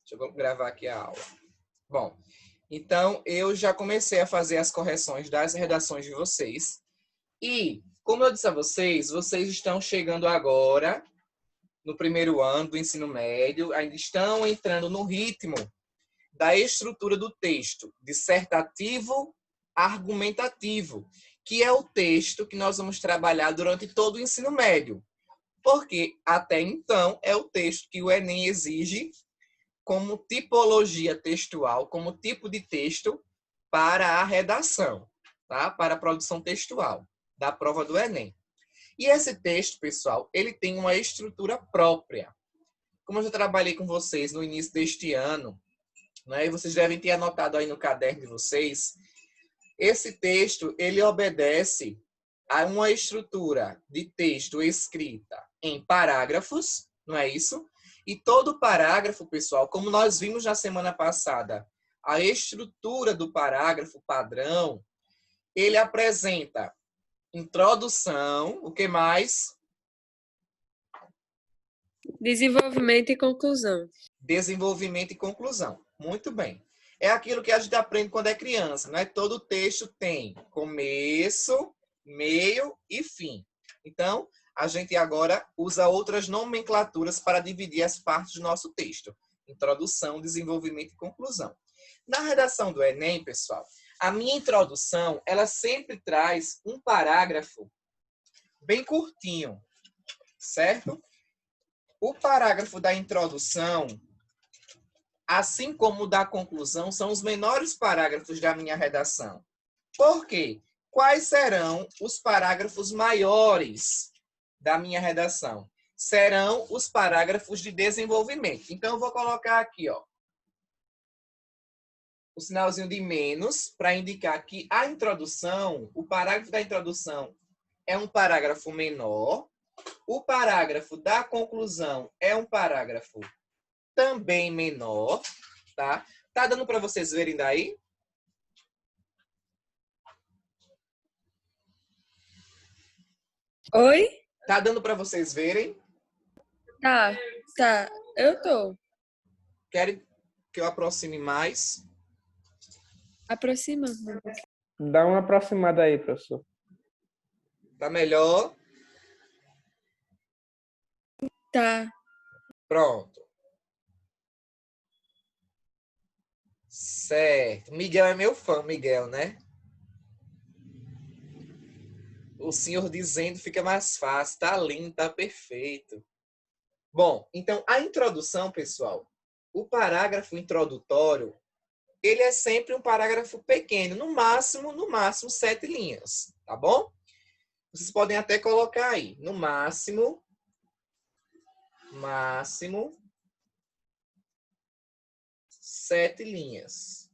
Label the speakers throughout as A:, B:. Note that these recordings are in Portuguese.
A: Deixa eu gravar aqui a aula. Bom, então eu já comecei a fazer as correções das redações de vocês. E, como eu disse a vocês, vocês estão chegando agora no primeiro ano do ensino médio, ainda estão entrando no ritmo da estrutura do texto, dissertativo, argumentativo, que é o texto que nós vamos trabalhar durante todo o ensino médio. Porque, até então, é o texto que o Enem exige como tipologia textual, como tipo de texto para a redação, tá? Para a produção textual da prova do Enem. E esse texto, pessoal, ele tem uma estrutura própria. Como eu já trabalhei com vocês no início deste ano, né, e vocês devem ter anotado aí no caderno de vocês, esse texto, ele obedece a uma estrutura de texto escrita em parágrafos, não é isso? E todo parágrafo, pessoal, como nós vimos na semana passada, a estrutura do parágrafo padrão, ele apresenta introdução, o que mais?
B: Desenvolvimento e conclusão.
A: Desenvolvimento e conclusão. Muito bem. É aquilo que a gente aprende quando é criança, não é? Todo texto tem começo, meio e fim. Então, a gente agora usa outras nomenclaturas para dividir as partes do nosso texto. Introdução, desenvolvimento e conclusão. Na redação do Enem, pessoal, a minha introdução, ela sempre traz um parágrafo bem curtinho, certo? O parágrafo da introdução, assim como o da conclusão, são os menores parágrafos da minha redação. Por quê? Quais serão os parágrafos maiores da minha redação? Serão os parágrafos de desenvolvimento. Então, eu vou colocar aqui, ó, o sinalzinho de menos para indicar que a introdução, o parágrafo da introdução é um parágrafo menor. O parágrafo da conclusão é um parágrafo também menor, tá? Tá dando para vocês verem daí?
B: Oi?
A: Tá dando para vocês verem?
B: Tá. Eu tô.
A: Querem que eu aproxime mais?
B: Aproxima.
C: Dá uma aproximada aí, professor.
A: Tá melhor?
B: Tá.
A: Pronto. Certo. Miguel é meu fã, Miguel, né? O senhor dizendo fica mais fácil. Tá lindo, tá perfeito. Bom, então a introdução, pessoal, o parágrafo introdutório, ele é sempre um parágrafo pequeno, no máximo 7 linhas, tá bom? Vocês podem até colocar aí, no máximo 7 linhas.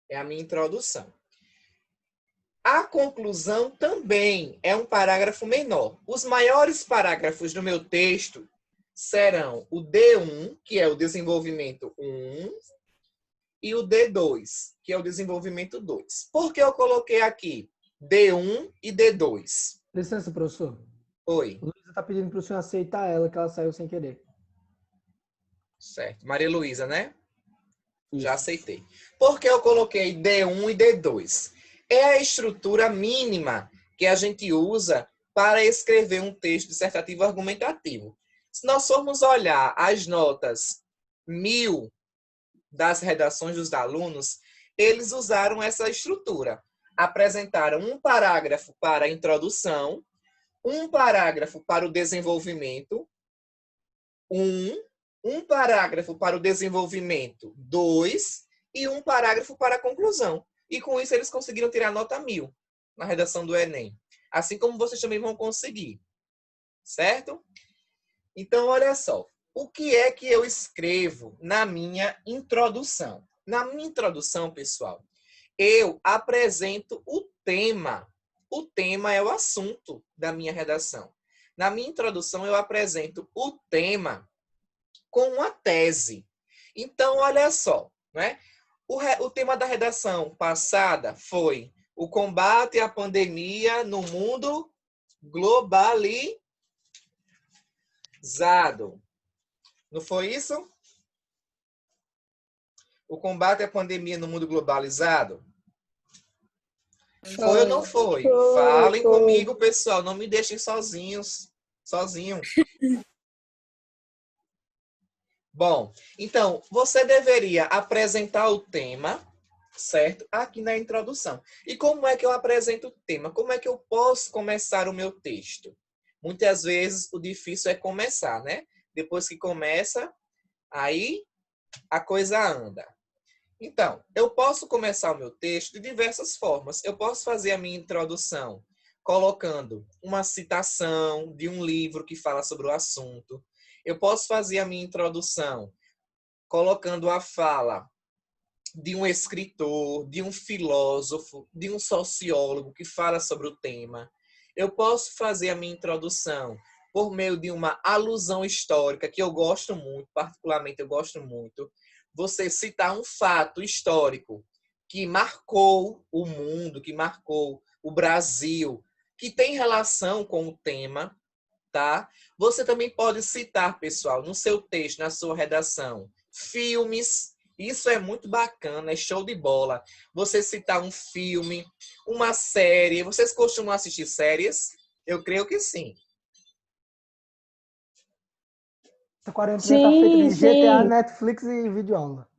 A: É a minha introdução. A conclusão também é um parágrafo menor. Os maiores parágrafos do meu texto serão o D1, que é o desenvolvimento 1, e o D2, que é o desenvolvimento 2. Por que eu coloquei aqui D1 e D2?
D: Licença, professor.
A: Oi.
D: Luísa está pedindo para o senhor aceitar ela, que ela saiu sem querer.
A: Certo. Maria Luísa, né?
D: Isso.
A: Já aceitei. Por que eu coloquei D1 e D2? É a estrutura mínima que a gente usa para escrever um texto dissertativo argumentativo. Se nós formos olhar as notas 1000 das redações dos alunos, eles usaram essa estrutura. Apresentaram um parágrafo para a introdução, um parágrafo para o desenvolvimento, um parágrafo para o desenvolvimento 2 e um parágrafo para a conclusão. E com isso eles conseguiram tirar nota 1000 na redação do Enem. Assim como vocês também vão conseguir. Certo? Então, olha só. O que é que eu escrevo na minha introdução? Na minha introdução, pessoal, eu apresento o tema. O tema é o assunto da minha redação. Na minha introdução, eu apresento o tema com uma tese. Então, olha só, né? O tema da redação passada foi o combate à pandemia no mundo globalizado. Não foi isso? O combate à pandemia no mundo globalizado? Foi ou não foi? Falem comigo, pessoal. Não me deixem sozinho. Bom, então, você deveria apresentar o tema, certo? Aqui na introdução. E como é que eu apresento o tema? Como é que eu posso começar o meu texto? Muitas vezes o difícil é começar, né? Depois que começa, aí a coisa anda. Então, eu posso começar o meu texto de diversas formas. Eu posso fazer a minha introdução colocando uma citação de um livro que fala sobre o assunto. Eu posso fazer a minha introdução colocando a fala de um escritor, de um filósofo, de um sociólogo que fala sobre o tema. Eu posso fazer a minha introdução por meio de uma alusão histórica, que eu gosto muito, particularmente eu gosto muito. Você citar um fato histórico que marcou o mundo, que marcou o Brasil, que tem relação com o tema, tá? Você também pode citar, pessoal, no seu texto, na sua redação, filmes. Isso é muito bacana, é show de bola. Você citar um filme, uma série. Vocês costumam assistir séries? Eu creio que sim.
D: Essa quarentena tá feita de GTA, Netflix e videoaula.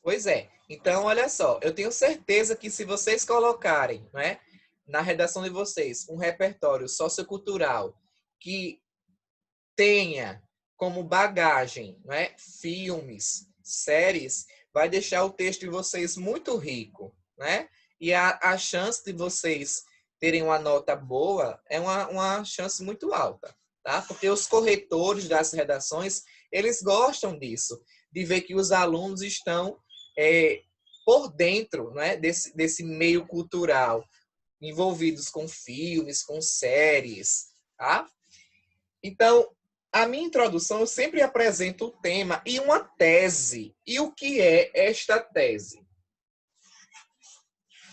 A: Pois é. Então, olha só, eu tenho certeza que se vocês colocarem, né, na redação de vocês, um repertório sociocultural que tenha como bagagem, né, filmes, séries, vai deixar o texto de vocês muito rico, né? E a chance de vocês terem uma nota boa é uma chance muito alta, tá? Porque os corretores das redações, eles gostam disso, de ver que os alunos estão por dentro, né, desse meio cultural, envolvidos com filmes, com séries, tá? Então, a minha introdução, eu sempre apresento o tema e uma tese. E o que é esta tese?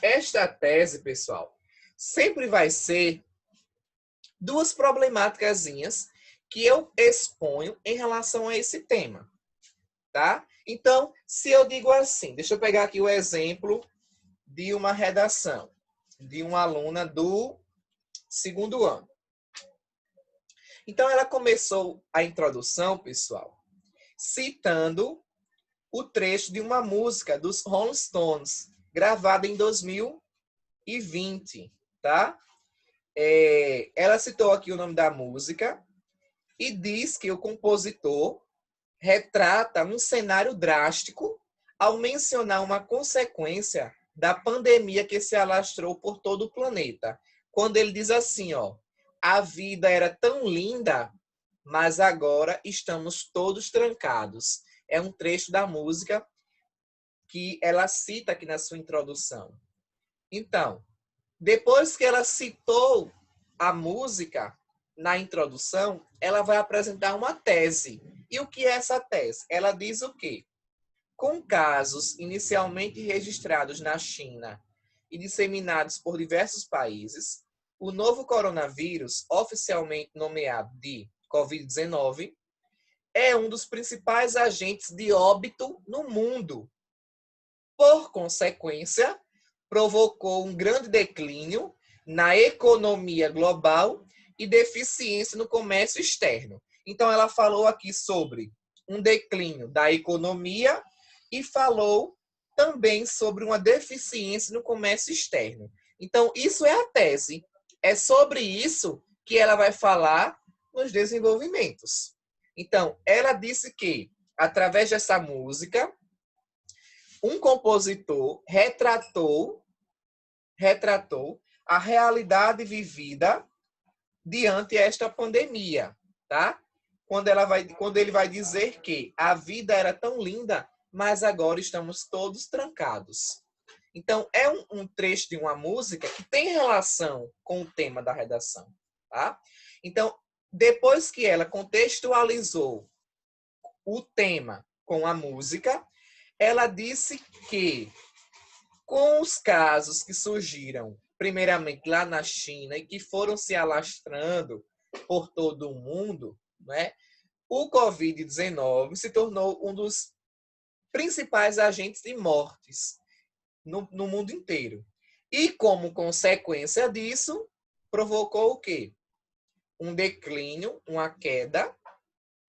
A: Esta tese, pessoal, sempre vai ser duas problemáticazinhas que eu exponho em relação a esse tema, tá? Então, se eu digo assim, deixa eu pegar aqui o exemplo de uma redação de uma aluna do segundo ano. Então, ela começou a introdução, pessoal, citando o trecho de uma música dos Rolling Stones, gravada em 2020, tá? Ela citou aqui o nome da música e diz que o compositor retrata um cenário drástico ao mencionar uma consequência da pandemia que se alastrou por todo o planeta. Quando ele diz assim, ó, a vida era tão linda, mas agora estamos todos trancados. É um trecho da música que ela cita aqui na sua introdução. Então, depois que ela citou a música na introdução, ela vai apresentar uma tese. E o que é essa tese? Ela diz o quê? Com casos inicialmente registrados na China e disseminados por diversos países, o novo coronavírus, oficialmente nomeado de Covid-19, é um dos principais agentes de óbito no mundo. Por consequência, provocou um grande declínio na economia global e deficiência no comércio externo. Então, ela falou aqui sobre um declínio da economia e falou também sobre uma deficiência no comércio externo. Então, isso é a tese. É sobre isso que ela vai falar nos desenvolvimentos. Então, ela disse que, através dessa música, um compositor retratou a realidade vivida diante esta pandemia, tá? Quando ele vai dizer que a vida era tão linda, mas agora estamos todos trancados. Então, é um trecho de uma música que tem relação com o tema da redação, tá? Então, depois que ela contextualizou o tema com a música, ela disse que, com os casos que surgiram, primeiramente lá na China, e que foram se alastrando por todo o mundo, né? o Covid-19 se tornou um dos principais agentes de mortes no mundo inteiro. E, como consequência disso, provocou o quê? Um declínio, uma queda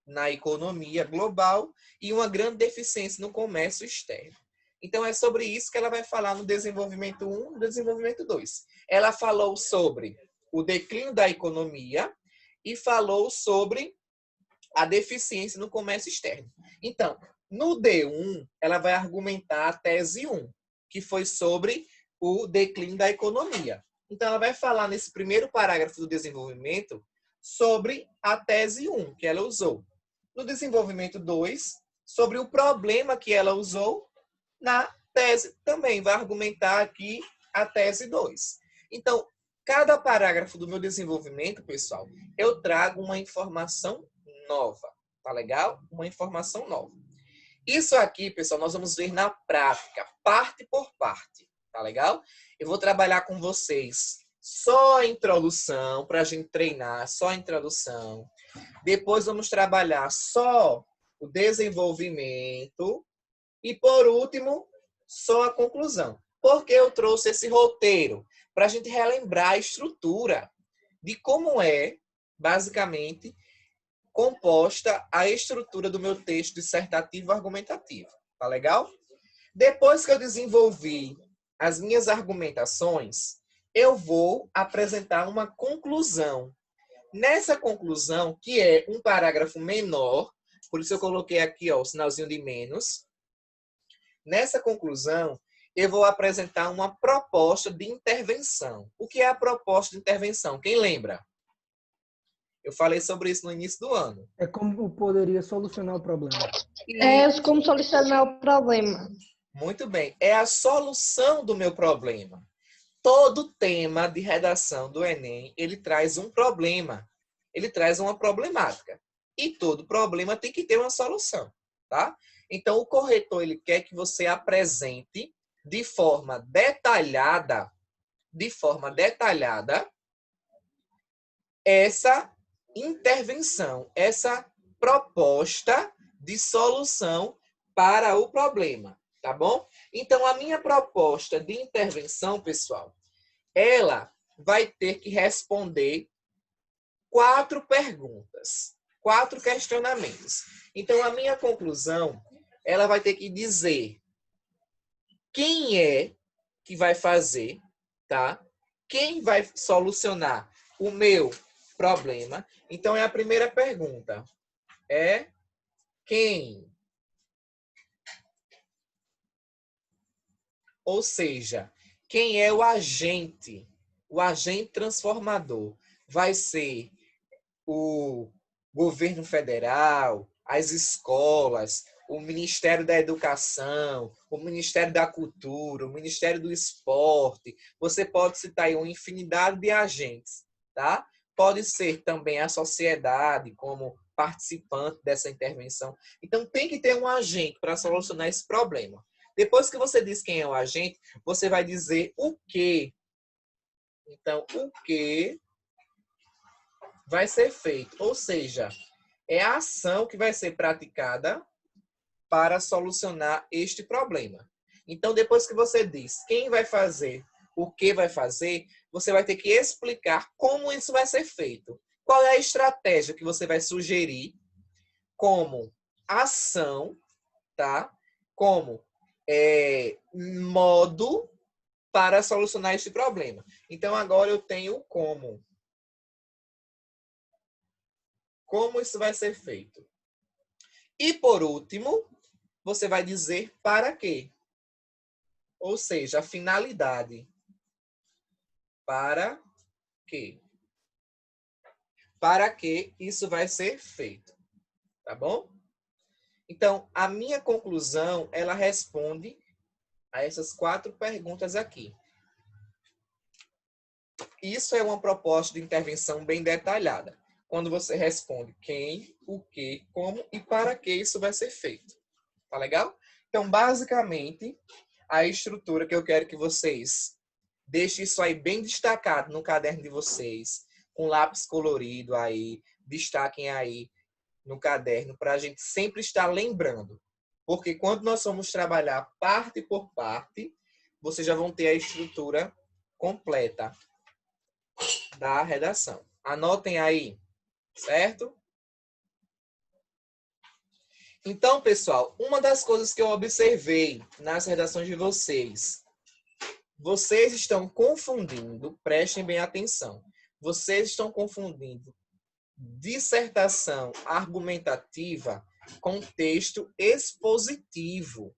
A: na economia global e uma grande deficiência no comércio externo. Então, é sobre isso que ela vai falar no desenvolvimento 1 e no desenvolvimento 2. Ela falou sobre o declínio da economia e falou sobre a deficiência no comércio externo. Então, no D1, ela vai argumentar a tese 1, que foi sobre o declínio da economia. Então, ela vai falar nesse primeiro parágrafo do desenvolvimento sobre a tese 1 que ela usou. No desenvolvimento 2, sobre o problema que ela usou na tese também. Vai argumentar aqui a tese 2. Então, cada parágrafo do meu desenvolvimento, pessoal, eu trago uma informação nova. Tá legal? Uma informação nova. Isso aqui, pessoal, nós vamos ver na prática, parte por parte. Tá legal? Eu vou trabalhar com vocês só a introdução, para a gente treinar, só a introdução. Depois vamos trabalhar só o desenvolvimento. E, por último, só a conclusão. Por que eu trouxe esse roteiro? Para a gente relembrar a estrutura de como é, basicamente, composta a estrutura do meu texto dissertativo argumentativo. Tá legal? Depois que eu desenvolvi as minhas argumentações, eu vou apresentar uma conclusão. Nessa conclusão, que é um parágrafo menor, por isso eu coloquei aqui ó, o sinalzinho de menos. Nessa conclusão, eu vou apresentar uma proposta de intervenção. O que é a proposta de intervenção? Quem lembra? Eu falei sobre isso no início do ano.
D: É como poderia solucionar o problema.
E: É como solucionar o problema.
A: Muito bem. É a solução do meu problema. Todo tema de redação do Enem, ele traz um problema. Ele traz uma problemática. E todo problema tem que ter uma solução, tá? Então, o corretor, ele quer que você apresente de forma detalhada, essa intervenção, essa proposta de solução para o problema, tá bom? Então, a minha proposta de intervenção, pessoal, ela vai ter que responder 4 perguntas, 4 questionamentos. Então, a minha conclusão, ela vai ter que dizer quem é que vai fazer, tá? Quem vai solucionar o meu problema. Então, é a primeira pergunta. É quem? Ou seja, quem é o agente? O agente transformador vai ser o governo federal, as escolas, o Ministério da Educação, o Ministério da Cultura, o Ministério do Esporte. Você pode citar aí uma infinidade de agentes, tá? Pode ser também a sociedade como participante dessa intervenção. Então, tem que ter um agente para solucionar esse problema. Depois que você diz quem é o agente, você vai dizer o quê. Então, o que vai ser feito? Ou seja, é a ação que vai ser praticada para solucionar este problema. Então, depois que você diz quem vai fazer, o que vai fazer, você vai ter que explicar como isso vai ser feito. Qual é a estratégia que você vai sugerir como ação, tá? Como modo para solucionar este problema. Então, agora eu tenho o como. Como isso vai ser feito? E, por último, você vai dizer para quê. Ou seja, a finalidade. Para quê? Para que isso vai ser feito. Tá bom? Então, a minha conclusão, ela responde a essas 4 perguntas aqui. Isso é uma proposta de intervenção bem detalhada. Quando você responde quem, o que, como e para que isso vai ser feito. Tá legal? Então, basicamente, a estrutura que eu quero que vocês deixem isso aí bem destacado no caderno de vocês, com lápis colorido aí, destaquem aí no caderno para a gente sempre estar lembrando. Porque quando nós vamos trabalhar parte por parte, vocês já vão ter a estrutura completa da redação. Anotem aí, certo? Então, pessoal, uma das coisas que eu observei nas redações de vocês estão confundindo, prestem bem atenção, vocês estão confundindo dissertação argumentativa com texto expositivo.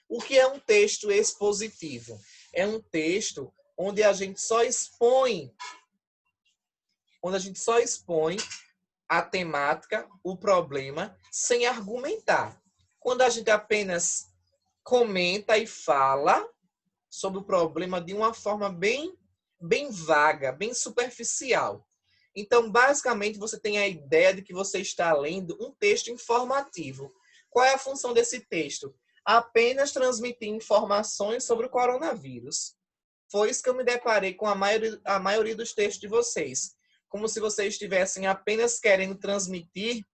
A: O que é um texto expositivo? É um texto onde a gente só expõe a temática, o problema, sem argumentar. Quando a gente apenas comenta e fala sobre o problema de uma forma bem vaga, bem superficial. Então, basicamente, você tem a ideia de que você está lendo um texto informativo. Qual é a função desse texto? Apenas transmitir informações sobre o coronavírus. Foi isso que eu me deparei com a maioria dos textos de vocês. Como se vocês estivessem apenas querendo transmitir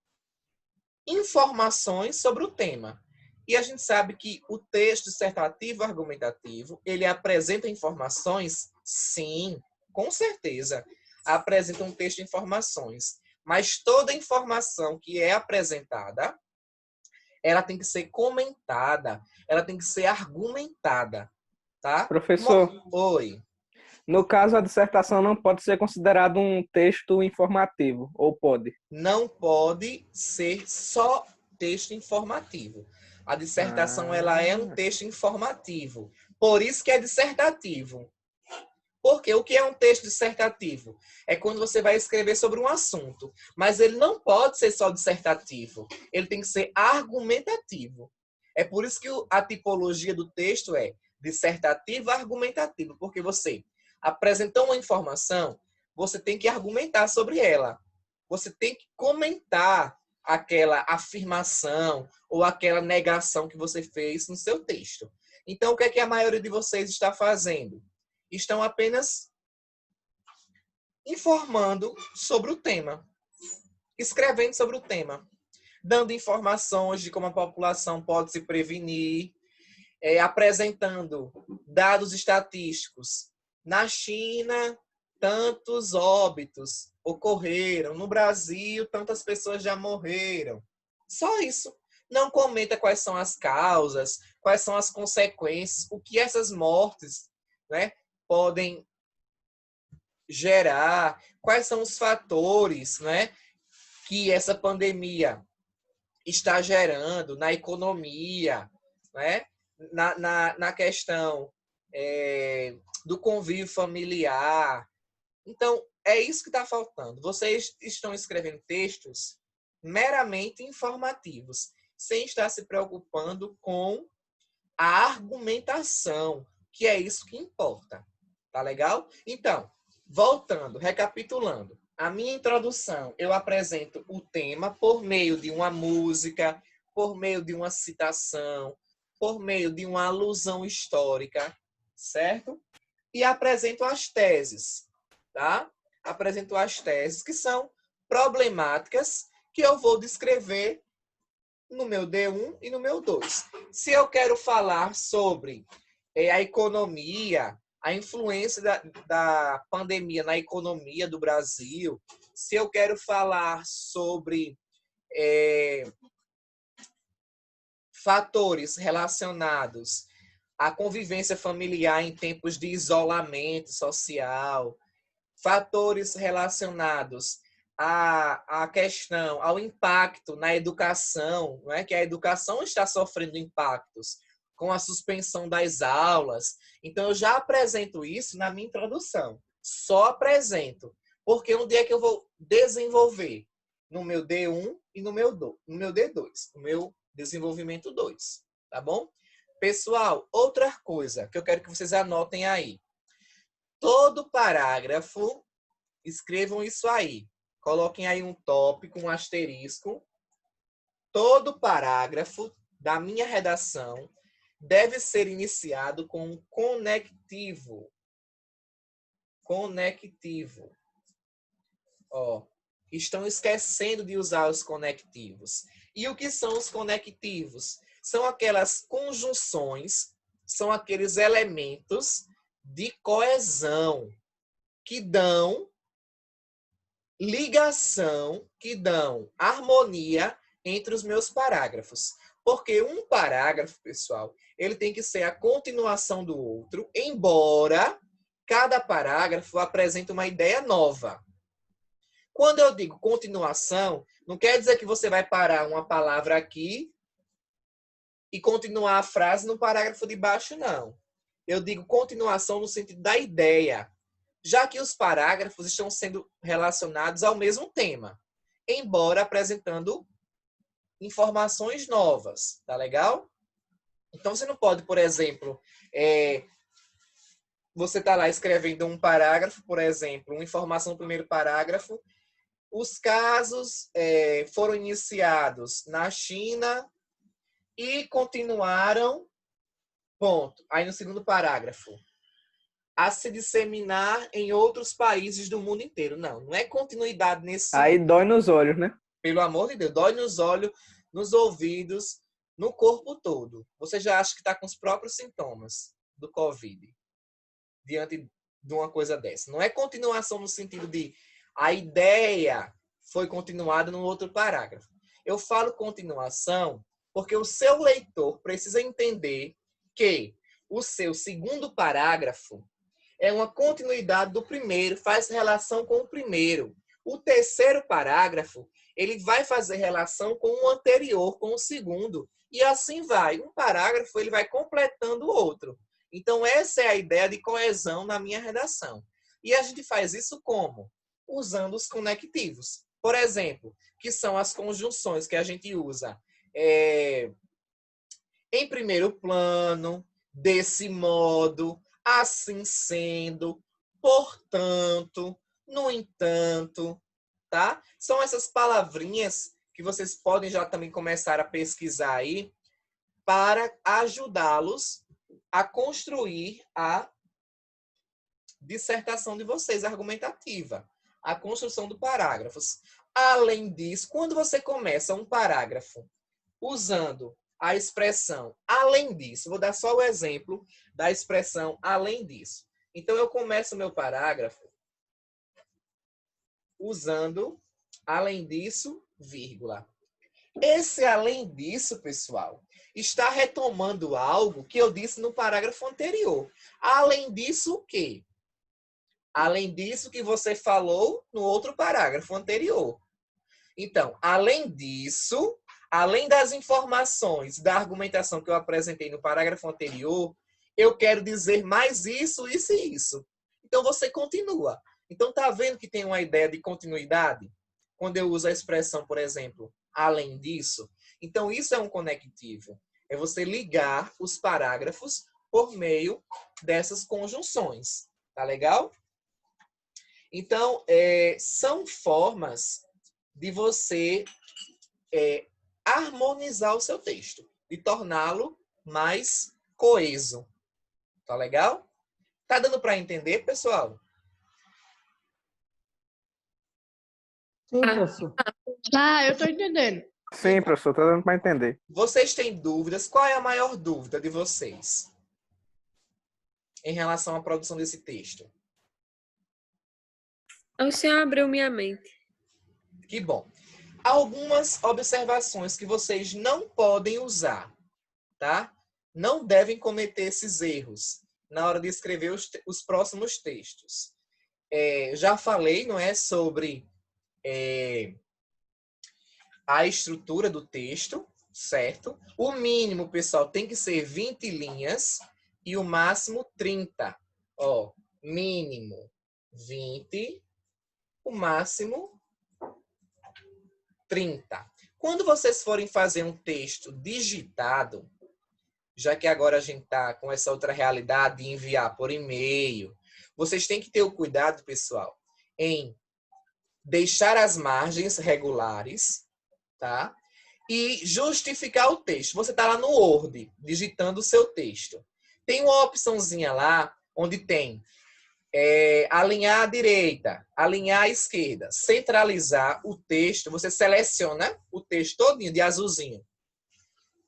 A: informações sobre o tema. E a gente sabe que o texto dissertativo argumentativo, ele apresenta informações? Sim, com certeza. Apresenta um texto de informações. Mas toda informação que é apresentada, ela tem que ser comentada, ela tem que ser argumentada, tá?
C: Professor,
A: Oi.
C: no caso, a dissertação não pode ser considerado um texto informativo, ou pode?
A: Não pode ser só texto informativo. A dissertação, ela é um texto informativo. Por isso que é dissertativo. Porque o que é um texto dissertativo? É quando você vai escrever sobre um assunto. Mas ele não pode ser só dissertativo. Ele tem que ser argumentativo. É por isso que a tipologia do texto é dissertativo argumentativo. Porque você apresentou uma informação, você tem que argumentar sobre ela. Você tem que comentar aquela afirmação ou aquela negação que você fez no seu texto. Então, o que é que a maioria de vocês está fazendo? Estão apenas informando sobre o tema, escrevendo sobre o tema, dando informações de como a população pode se prevenir, apresentando dados estatísticos. Na China, tantos óbitos ocorreram. No Brasil, tantas pessoas já morreram. Só isso. Não comenta quais são as causas, quais são as consequências, o que essas mortes, né, podem gerar, quais são os fatores, né, que essa pandemia está gerando na economia, né, na questão do convívio familiar. Então, é isso que está faltando. Vocês estão escrevendo textos meramente informativos, sem estar se preocupando com a argumentação, que é isso que importa. Tá legal? Então, voltando, recapitulando. A minha introdução, eu apresento o tema por meio de uma música, por meio de uma citação, por meio de uma alusão histórica, certo? E apresento as teses, tá? Apresento as teses que são problemáticas que eu vou descrever no meu D1 e no meu 2. Se eu quero falar sobre a economia, a influência da pandemia na economia do Brasil, se eu quero falar sobre fatores relacionados à convivência familiar em tempos de isolamento social, fatores relacionados à questão, ao impacto na educação, não é? Que a educação está sofrendo impactos com a suspensão das aulas. Então, eu já apresento isso na minha introdução. Só apresento. Porque onde é que eu vou desenvolver? No meu D1 e no meu D2. No meu desenvolvimento 2. Tá bom? Pessoal, outra coisa que eu quero que vocês anotem aí. Todo parágrafo, escrevam isso aí. Coloquem aí um tópico, um asterisco. Todo parágrafo da minha redação deve ser iniciado com um conectivo. Conectivo. Ó, estão esquecendo de usar os conectivos. E o que são os conectivos? São aquelas conjunções, são aqueles elementos de coesão que dão ligação, que dão harmonia entre os meus parágrafos. Porque um parágrafo, pessoal, ele tem que ser a continuação do outro, embora cada parágrafo apresente uma ideia nova. Quando eu digo continuação, não quer dizer que você vai parar uma palavra aqui e continuar a frase no parágrafo de baixo, não. Eu digo continuação no sentido da ideia, já que os parágrafos estão sendo relacionados ao mesmo tema, embora apresentando informações novas, tá legal? Então, você não pode, por exemplo, você tá lá escrevendo um parágrafo, por exemplo, uma informação no primeiro parágrafo, os casos foram iniciados na China e continuaram, ponto. Aí no segundo parágrafo, a se disseminar em outros países do mundo inteiro. Não, não é continuidade nesse
C: Aí
A: sentido.
C: dói nos olhos, né?
A: Pelo amor de Deus, dói nos olhos, nos ouvidos, no corpo todo. Você já acha que está com os próprios sintomas do Covid diante de uma coisa dessa. Não é continuação no sentido de a ideia foi continuada no outro parágrafo. Eu falo continuação porque o seu leitor precisa entender que o seu segundo parágrafo é uma continuidade do primeiro, faz relação com o primeiro. O terceiro parágrafo, ele vai fazer relação com o anterior, com o segundo, e assim vai. Um parágrafo, ele vai completando o outro. Então, essa é a ideia de coesão na minha redação. E a gente faz isso como? Usando os conectivos. Por exemplo, que são as conjunções que a gente usa em primeiro plano, desse modo, assim sendo, portanto, no entanto, tá? São essas palavrinhas que vocês podem já também começar a pesquisar aí para ajudá-los a construir a dissertação de vocês, argumentativa, a construção de parágrafos. Além disso, quando você começa um parágrafo usando a expressão além disso, vou dar só o exemplo da expressão além disso. Então, eu começo meu parágrafo usando além disso, vírgula. Esse além disso, pessoal, está retomando algo que eu disse no parágrafo anterior. Além disso, o quê? Além disso que você falou no outro parágrafo anterior. Então, além disso, além das informações da argumentação que eu apresentei no parágrafo anterior, eu quero dizer mais isso, isso e isso. Então, você continua. Então, tá vendo que tem uma ideia de continuidade? Quando eu uso a expressão, por exemplo, além disso. Então, isso é um conectivo. É você ligar os parágrafos por meio dessas conjunções. Tá legal? Então, são formas de você harmonizar o seu texto e torná-lo mais coeso. Tá legal? Tá dando para entender, pessoal?
D: Sim, professor.
E: Ah, eu tô entendendo.
C: Sim, professor, tá dando para entender.
A: Vocês têm dúvidas? Qual é a maior dúvida de vocês em relação à produção desse texto?
B: O senhor abriu minha mente.
A: Que bom. Algumas observações que vocês não podem usar, tá? Não devem cometer esses erros na hora de escrever os próximos textos. Já falei, não é, sobre a estrutura do texto, certo? O mínimo, pessoal, tem que ser 20 linhas e o máximo 30. Ó, mínimo 20, o máximo 30. Quando vocês forem fazer um texto digitado, já que agora a gente está com essa outra realidade de enviar por e-mail, vocês têm que ter o cuidado, pessoal, em deixar as margens regulares, tá? E justificar o texto. Você está lá no Word, digitando o seu texto. Tem uma opçãozinha lá, onde tem Alinhar à direita, alinhar à esquerda, centralizar o texto, você seleciona o texto todinho de azulzinho.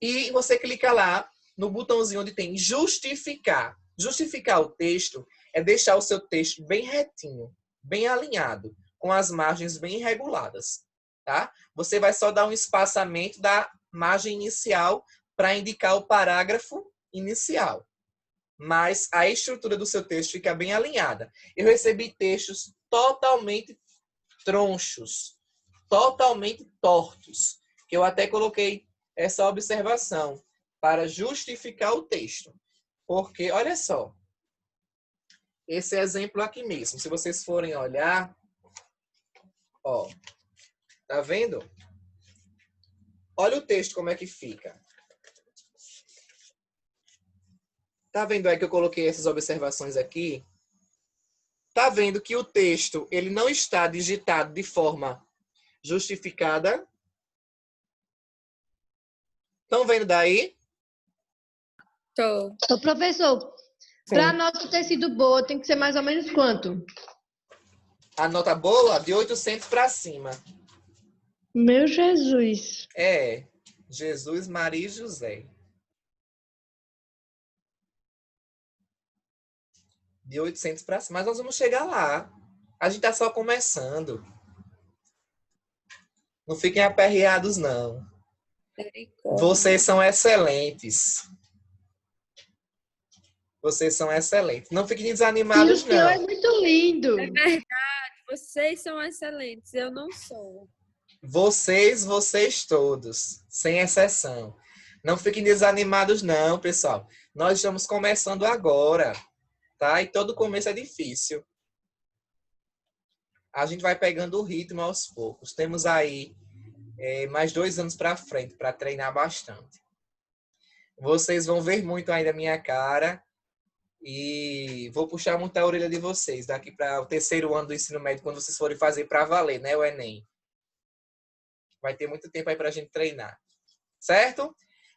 A: E você clica lá no botãozinho onde tem justificar. Justificar o texto é deixar o seu texto bem retinho, bem alinhado, com as margens bem reguladas, tá? Você vai só dar um espaçamento da margem inicial para indicar o parágrafo inicial. Mas a estrutura do seu texto fica bem alinhada. Eu recebi textos totalmente tronchos, totalmente tortos, que eu até coloquei essa observação para justificar o texto. Porque, olha só, esse exemplo aqui mesmo, se vocês forem olhar, ó, tá vendo? Olha o texto como é que fica. Tá vendo aí que eu coloquei essas observações aqui? Tá vendo que o texto ele não está digitado de forma justificada? Estão vendo daí?
B: Tô.
E: Ô, professor, para a nota ter sido boa, tem que ser mais ou menos quanto?
A: A nota boa, de 800 para cima.
E: Meu Jesus.
A: Jesus, Maria e José. De 800 para cima. Mas nós vamos chegar lá. A gente tá só começando. Não fiquem aperreados, não. Vocês são excelentes. Vocês são excelentes. Não fiquem
E: E o
A: desanimados,
E: seu é
A: não.
E: muito lindo.
B: É verdade, vocês são excelentes, eu não sou.
A: Vocês todos, sem exceção. Não fiquem desanimados, não, pessoal. Nós estamos começando agora, tá? E todo começo é difícil. A gente vai pegando o ritmo aos poucos. Temos aí mais 2 anos para frente para treinar bastante. Vocês vão ver muito ainda a minha cara e vou puxar muito a orelha de vocês daqui para o 3º ano do ensino médio, quando vocês forem fazer para valer, né, o Enem. Vai ter muito tempo aí para a gente treinar, certo?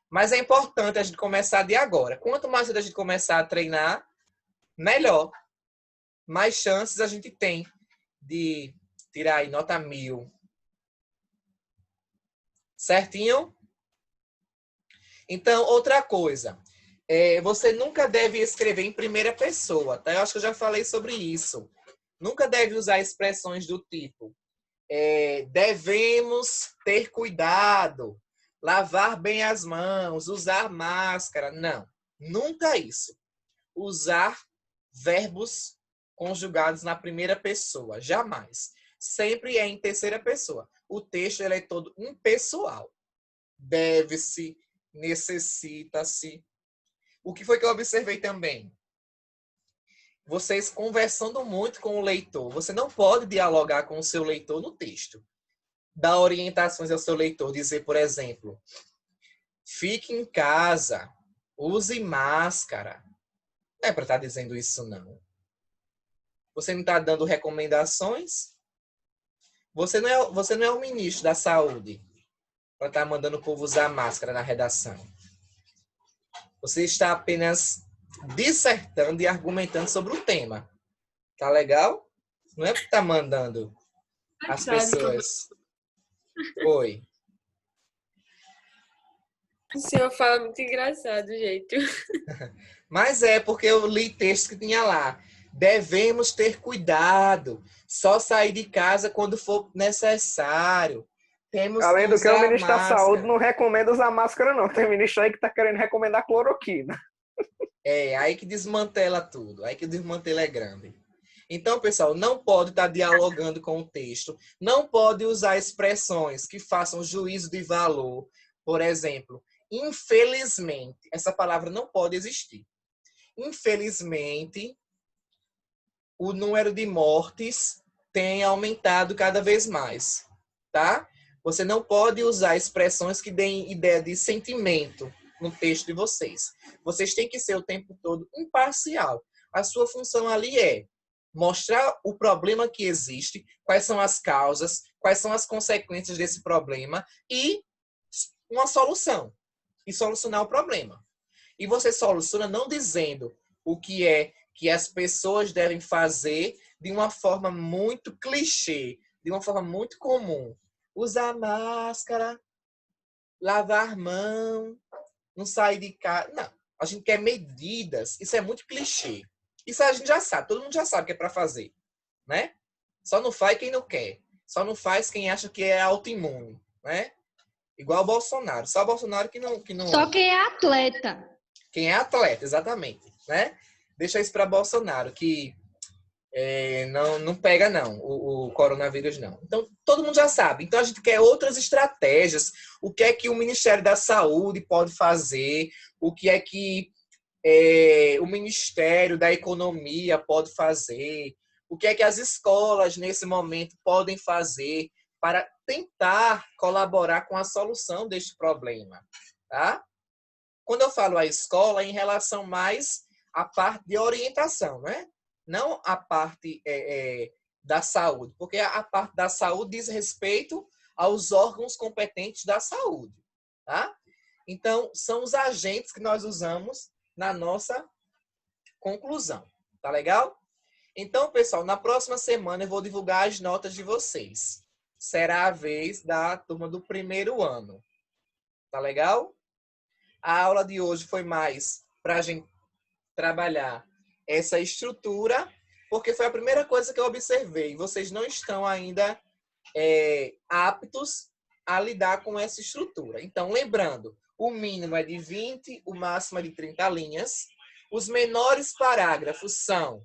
A: Mas é importante a gente começar de agora. Quanto mais cedo a gente começar a treinar, melhor. Mais chances a gente tem de tirar aí nota 1000. Certinho? Então, outra coisa. Você nunca deve escrever em primeira pessoa, tá? Eu acho que eu já falei sobre isso. Nunca deve usar expressões do tipo devemos ter cuidado, lavar bem as mãos, usar máscara. Não, nunca isso. Usar verbos conjugados na primeira pessoa, jamais. Sempre é em terceira pessoa. O texto ele é todo impessoal. Deve-se, necessita-se. O que foi que eu observei também? Vocês conversando muito com o leitor. Você não pode dialogar com o seu leitor no texto. Dar orientações ao seu leitor. Dizer, por exemplo, fique em casa, use máscara. Não é para estar dizendo isso, não. Você não está dando recomendações? Você não é o ministro da saúde para estar mandando o povo usar máscara na redação. Você está apenas dissertando e argumentando sobre o tema. Tá legal? Não é para estar mandando as pessoas. Oi.
B: O senhor fala muito engraçado, o jeito.
A: Mas é porque eu li texto que tinha lá. Devemos ter cuidado. Só sair de casa quando for necessário. Temos
C: Além
A: que
C: do que, o
A: usar
C: ministro da
A: máscara.
C: Saúde não recomenda usar máscara, não. Tem ministro aí que tá querendo recomendar cloroquina.
A: Aí que desmantela tudo. Aí que o desmantela é grande. Então, pessoal, não pode estar dialogando com o texto. Não pode usar expressões que façam juízo de valor. Por exemplo, infelizmente. Essa palavra não pode existir. Infelizmente, o número de mortes tem aumentado cada vez mais. Tá? Você não pode usar expressões que deem ideia de sentimento no texto de vocês. Vocês têm que ser o tempo todo imparcial. A sua função ali é mostrar o problema que existe, quais são as causas, quais são as consequências desse problema e uma solução. E solucionar o problema. E você soluciona não dizendo o que é que as pessoas devem fazer de uma forma muito clichê, de uma forma muito comum. Usar máscara, lavar mão, não sair de casa. Não, a gente quer medidas. Isso é muito clichê. Isso a gente já sabe, todo mundo já sabe que é para fazer, né? Só não faz quem não quer. Só não faz quem acha que é autoimune, né? Igual o Bolsonaro. Só o Bolsonaro que não...
E: Só quem é atleta.
A: Quem é atleta, exatamente, né? Deixa isso para Bolsonaro, que não pega, não, o coronavírus, não. Então, todo mundo já sabe. Então, a gente quer outras estratégias. O que é que o Ministério da Saúde pode fazer? O que é que o Ministério da Economia pode fazer? O que é que as escolas, nesse momento, podem fazer para tentar colaborar com a solução deste problema, tá? Quando eu falo a escola, é em relação mais à parte de orientação, né? Não a parte da saúde, porque a parte da saúde diz respeito aos órgãos competentes da saúde, tá? Então, são os agentes que nós usamos na nossa conclusão, tá legal? Então, pessoal, na próxima semana eu vou divulgar as notas de vocês. Será a vez da turma do primeiro ano, tá legal? A aula de hoje foi mais para a gente trabalhar essa estrutura, porque foi a primeira coisa que eu observei. Vocês não estão ainda aptos a lidar com essa estrutura. Então, lembrando, o mínimo é de 20, o máximo é de 30 linhas. Os menores parágrafos são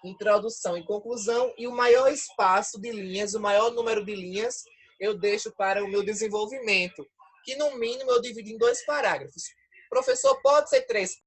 A: introdução e conclusão, e o maior espaço de linhas, o maior número de linhas, eu deixo para o meu desenvolvimento, que no mínimo eu divido em 2 parágrafos. Professor, pode ser 3